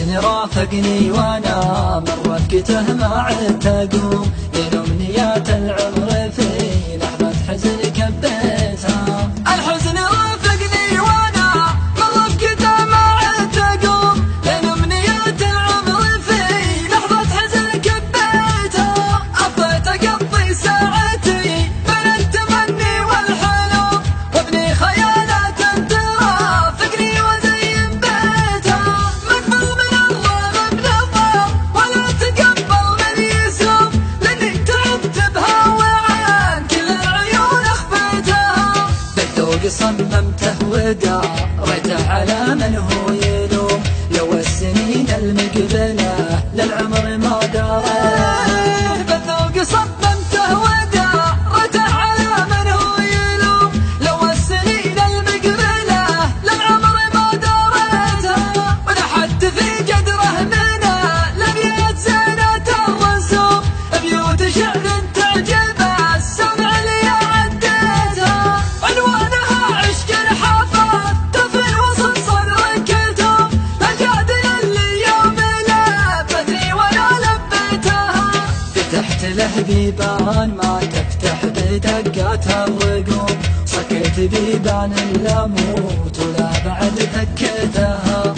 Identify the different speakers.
Speaker 1: الحزن رافقني وانا من رفقته ما عدت اقوم، لين امنيات العمر في لحظة حزن كبيتها. الحزن رافقني وانا من رفقته ما عدت اقوم، لين امنيات العمر في لحظة حزن كبيتها. افضيت اقضي ساعتي بين التمني والحلم، وابني خيالات ترافقني وزين بيتها. مقبل من الله مبلغ ولا تقبل من يسوم، لاني تعبت بها وعن كل العيون اخفيتها. بالذوق صممته وداريته على من هو يلوم، لو السنين المقبله للعمر ما داريت. بالذوق صممته وداريته على من هو يلوم، لو السنين المقبله للعمر ما داريتها. ونحت في قدره من الابيات زينة الرسوم، بيوت شعر تعجب السمع اللي عديتها. عنوانها عشق حافظ طفل وسط صدر كتب، القادر اللي يوم لبتني وانا لبيتها. فتحت له بيبان ما تفتح بدقات الرقوم، صكيت بيبان اللاموت ولا بعد فكيتها.